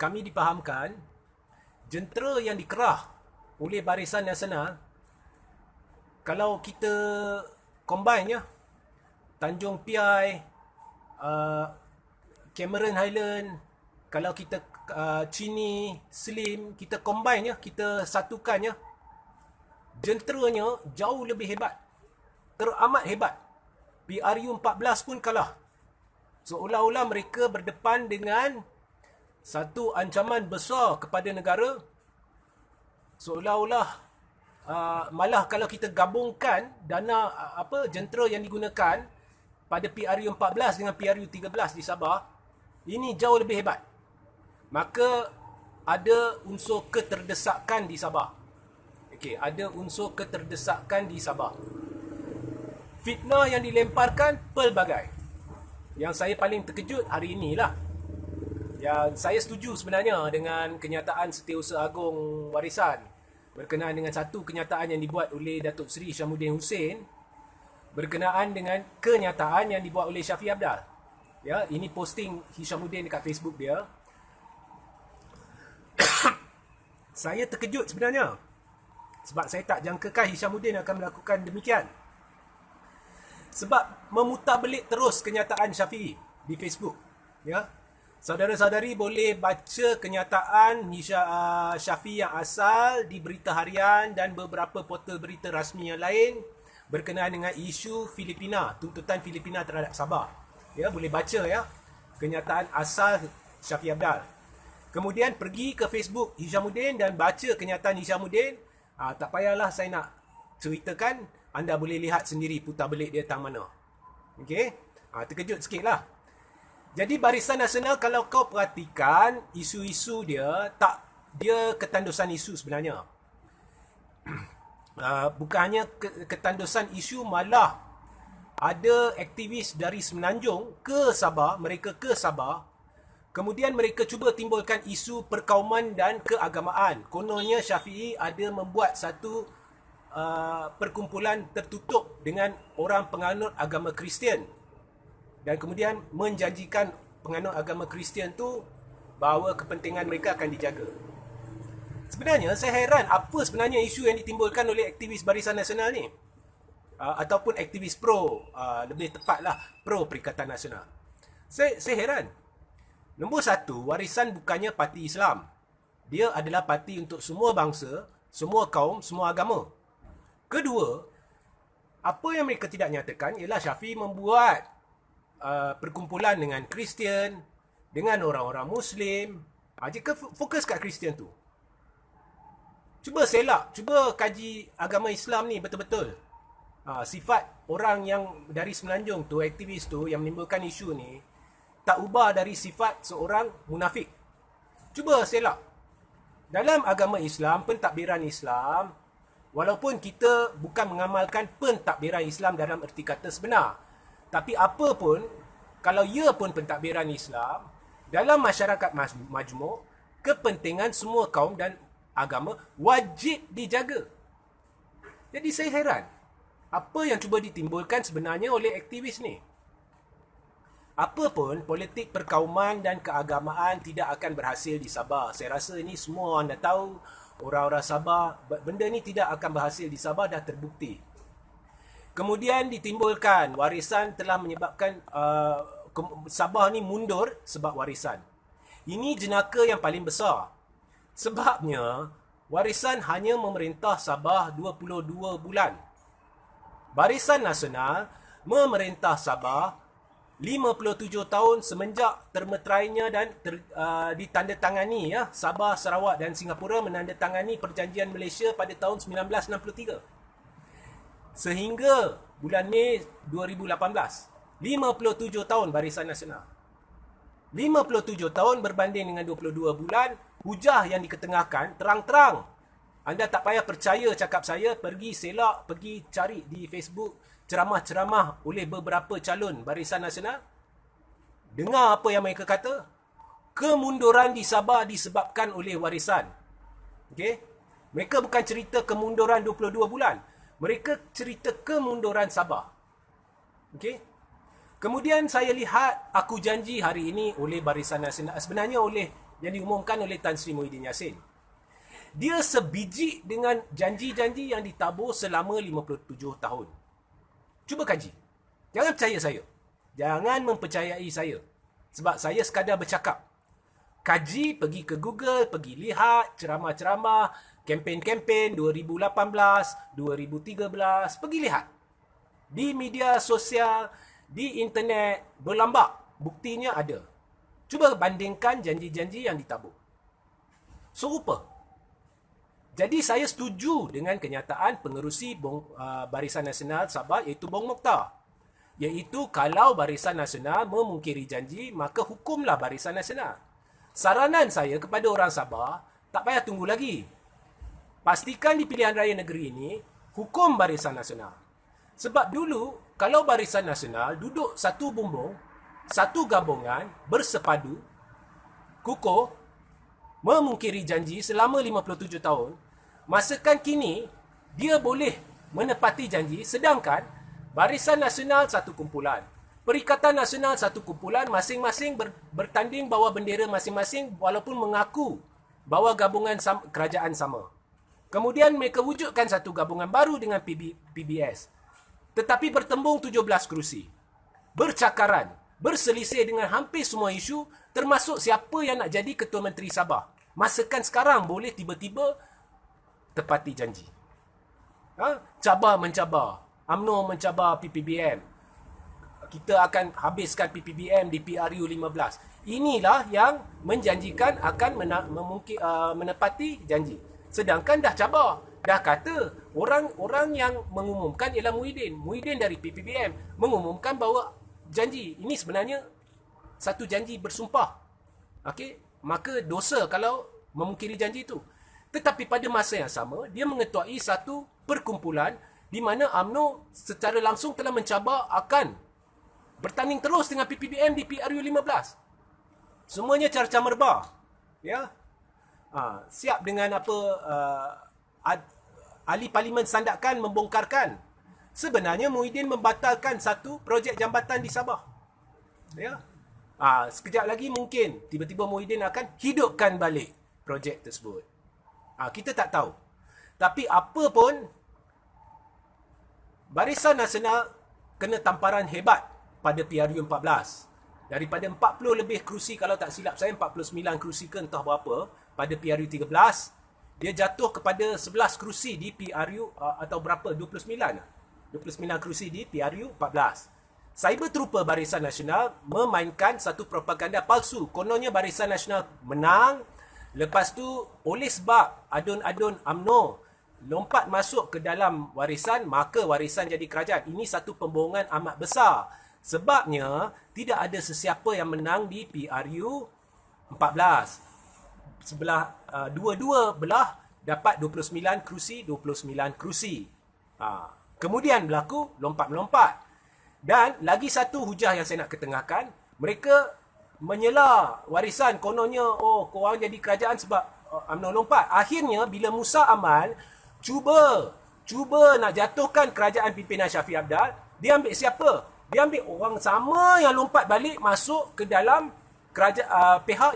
kami dipahamkan jentera yang dikerah oleh Barisan Nasional, kalau kita combine ya, Tanjung Piai, Cameron Highland, kalau kita Chini, Slim, kita combine ya, kita satukan ya, jenteranya jauh lebih hebat, teramat hebat. PRU 14 pun kalah. Seolah-olah mereka berdepan dengan satu ancaman besar kepada negara. Seolah-olah malah kalau kita gabungkan dana jentera yang digunakan pada PRU 14 dengan PRU 13 di Sabah, ini jauh lebih hebat. Maka ada unsur keterdesakan di Sabah. Okey, ada unsur keterdesakan di Sabah. Fitnah yang dilemparkan pelbagai. Yang saya paling terkejut hari inilah, yang saya setuju sebenarnya dengan kenyataan Setiausaha Agong Warisan berkenaan dengan satu kenyataan yang dibuat oleh Datuk Seri Hishamuddin Hussein berkenaan dengan kenyataan yang dibuat oleh Shafie Apdal. Ya, ini posting Hishamuddin dekat Facebook dia. Saya terkejut sebenarnya, sebab saya tak jangkakan Hishamuddin akan melakukan demikian. Sebab memutarbelit terus kenyataan Shafie di Facebook. Ya, saudara-saudari boleh baca kenyataan Shafie yang asal di Berita Harian dan beberapa portal berita rasmi yang lain berkenaan dengan isu Filipina, tuntutan Filipina terhadap Sabah. Ya, boleh baca ya kenyataan asal Shafie Apdal. Kemudian pergi ke Facebook Hishamuddin dan baca kenyataan Hishamuddin. Tak payahlah saya nak ceritakan, anda boleh lihat sendiri putarbelit dia tang mana. Okey? Terkejut sikit lah. Jadi Barisan Nasional, kalau kau perhatikan isu-isu dia, dia ketandusan isu sebenarnya. Bukannya ketandusan isu, malah ada aktivis dari Semenanjung ke Sabah, mereka ke Sabah, kemudian mereka cuba timbulkan isu perkauman dan keagamaan. Kononnya Shafie ada membuat satu perkumpulan tertutup dengan orang penganut agama Kristian, dan kemudian menjanjikan penganut agama Kristian tu bahawa kepentingan mereka akan dijaga. Sebenarnya saya heran apa sebenarnya isu yang ditimbulkan oleh aktivis Barisan Nasional ni, ataupun aktivis pro, lebih tepatlah pro Perikatan Nasional. Saya heran. Nombor satu, Warisan bukannya parti Islam. Dia adalah parti untuk semua bangsa, semua kaum, semua agama. Kedua, apa yang mereka tidak nyatakan ialah Shafie membuat perkumpulan dengan Kristian, dengan orang-orang Muslim. Jika fokus kat Kristian tu, cuba selak, cuba kaji agama Islam ni betul-betul. Sifat orang yang dari Semenanjung tu, aktivis tu yang menimbulkan isu ni, tak ubah dari sifat seorang munafik. Cuba selak. Dalam agama Islam, pentadbiran Islam, walaupun kita bukan mengamalkan pentadbiran Islam dalam erti kata sebenar, tapi apa pun, kalau ia pun pentadbiran Islam, dalam masyarakat majmuk, kepentingan semua kaum dan agama wajib dijaga. Jadi saya heran, apa yang cuba ditimbulkan sebenarnya oleh aktivis ni? Apa pun, politik perkauman dan keagamaan tidak akan berhasil di Sabah. Saya rasa ini semua anda tahu, orang-orang Sabah, benda ni tidak akan berhasil di Sabah, dah terbukti. Kemudian ditimbulkan, Warisan telah menyebabkan Sabah ni mundur sebab Warisan. Ini jenaka yang paling besar. Sebabnya, Warisan hanya memerintah Sabah 22 bulan. Barisan Nasional memerintah Sabah 57 tahun semenjak termeterainya dan ditandatangani ya, Sabah, Sarawak dan Singapura menandatangani perjanjian Malaysia pada tahun 1963. Sehingga bulan Mei 2018. 57 tahun Barisan Nasional. 57 tahun berbanding dengan 22 bulan, hujah yang diketengahkan terang-terang. Anda tak payah percaya cakap saya, pergi selak, pergi cari di Facebook ceramah-ceramah oleh beberapa calon Barisan Nasional. Dengar apa yang mereka kata. Kemunduran di Sabah disebabkan oleh Warisan. Okey? Mereka bukan cerita kemunduran 22 bulan. Mereka cerita kemunduran Sabah. Okey? Kemudian saya lihat Aku Janji hari ini oleh Barisan Nasional, sebenarnya oleh yang diumumkan oleh Tan Sri Muhyiddin Yassin. Dia sebiji dengan janji-janji yang ditabur selama 57 tahun. Cuba kaji. Jangan percaya saya. Jangan mempercayai saya. Sebab saya sekadar bercakap. Kaji, pergi ke Google, pergi lihat ceramah-ceramah, kempen-kempen 2018, 2013, pergi lihat. Di media sosial, di internet, berlambak. Buktinya ada. Cuba bandingkan janji-janji yang ditabur. Serupa. Jadi saya setuju dengan kenyataan pengerusi Barisan Nasional Sabah iaitu Bong Mokhtar. Iaitu kalau Barisan Nasional memungkiri janji, maka hukumlah Barisan Nasional. Saranan saya kepada orang Sabah, tak payah tunggu lagi. Pastikan di pilihan raya negeri ini, hukum Barisan Nasional. Sebab dulu, kalau Barisan Nasional duduk satu bumbung, satu gabungan, bersepadu, kukuh, memungkiri janji selama 57 tahun, masakan kini, dia boleh menepati janji, sedangkan Barisan Nasional satu kumpulan, Perikatan Nasional satu kumpulan, masing-masing bertanding bawa bendera masing-masing walaupun mengaku bawa gabungan kerajaan sama. Kemudian mereka wujudkan satu gabungan baru dengan PBS. Tetapi bertembung 17 kerusi. Bercakaran, berselisih dengan hampir semua isu, termasuk siapa yang nak jadi Ketua Menteri Sabah. Masakan sekarang boleh tiba-tiba tepati janji. Cabar mencabar. UMNO mencabar PPBM. Kita akan habiskan PPBM di PRU 15. Inilah yang menjanjikan akan menepati janji. Sedangkan dah cabar. Dah kata orang yang mengumumkan ialah Muhyiddin. Muhyiddin dari PPBM mengumumkan bahawa janji. Ini sebenarnya satu janji bersumpah. Okey, maka dosa kalau memungkiri janji itu. Tetapi pada masa yang sama, dia mengetuai satu perkumpulan di mana UMNO secara langsung telah mencabar akan bertanding terus dengan PPBM di PRU 15. Semuanya carca merba. Ya. Siap dengan apa ahli parlimen sandakan membongkarkan. Sebenarnya Muhyiddin membatalkan satu projek jambatan di Sabah. Ya. Sekejap lagi mungkin tiba-tiba Muhyiddin akan hidupkan balik projek tersebut. Kita tak tahu. Tapi apa pun, Barisan Nasional kena tamparan hebat pada PRU 14. Daripada 40 lebih kerusi, kalau tak silap saya 49 kerusi ke entah berapa pada PRU 13, dia jatuh kepada 11 kerusi di PRU atau berapa, 29 kerusi di PRU 14. Cyber Trooper Barisan Nasional memainkan satu propaganda palsu. Kononnya Barisan Nasional menang, lepas tu oleh sebab adun-adun UMNO lompat masuk ke dalam warisan, maka warisan jadi kerajaan. Ini satu pembohongan amat besar. Sebabnya tidak ada sesiapa yang menang di PRU 14. Dua-dua belah dapat 29 kerusi. Kemudian berlaku lompat-melompat. Dan lagi satu hujah yang saya nak ketengahkan, mereka menyela warisan, kononnya korang jadi kerajaan sebab UMNO lompat. Akhirnya bila Musa Amal cuba nak jatuhkan kerajaan pimpinan Shafie Apdal, dia ambil siapa? Dia ambil orang sama yang lompat balik masuk ke dalam pihak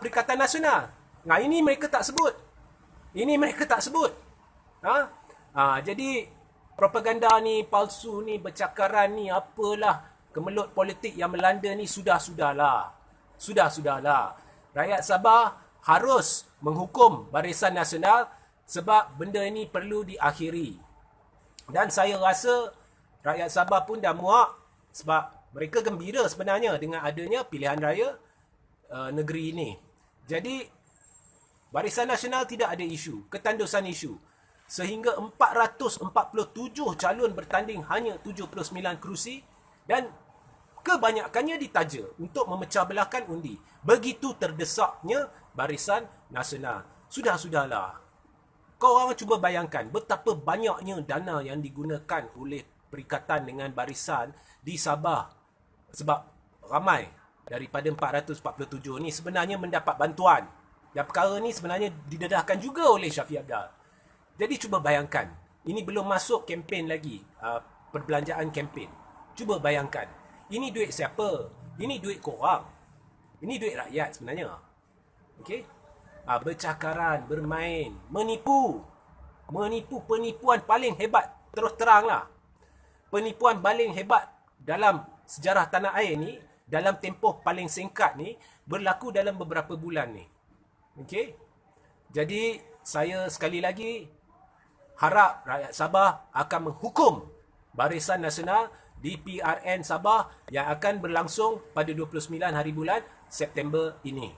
Perikatan Nasional. Ini mereka tak sebut. Jadi propaganda ni, palsu ni, bercakaran ni, apalah, kemelut politik yang melanda ni sudahlah. Rakyat Sabah harus menghukum Barisan Nasional sebab benda ini perlu diakhiri. Dan saya rasa rakyat Sabah pun dah muak sebab mereka gembira sebenarnya dengan adanya pilihan raya negeri ini. Jadi Barisan Nasional tidak ada isu, ketandusan isu. Sehingga 447 calon bertanding, hanya 79 kerusi, dan kebanyakannya ditaja untuk memecah belahkan undi. Begitu terdesaknya Barisan Nasional. Sudahlah. Kau orang cuba bayangkan betapa banyaknya dana yang digunakan oleh perikatan dengan barisan di Sabah. Sebab ramai daripada 447 ni sebenarnya mendapat bantuan. Dan perkara ni sebenarnya didedahkan juga oleh Shafie Apdal. Jadi cuba bayangkan, ini belum masuk kempen lagi, perbelanjaan kempen. Cuba bayangkan, ini duit siapa? Ini duit korang. Ini duit rakyat sebenarnya. Okey? Bercakaran, bermain, menipu. Menipu penipuan paling hebat. Terus teranglah. Penipuan paling hebat dalam sejarah tanah air ni, dalam tempoh paling singkat ni, berlaku dalam beberapa bulan ni. Okey? Jadi, saya sekali lagi harap rakyat Sabah akan menghukum Barisan Nasional DPRN Sabah yang akan berlangsung pada 29 hari bulan September ini.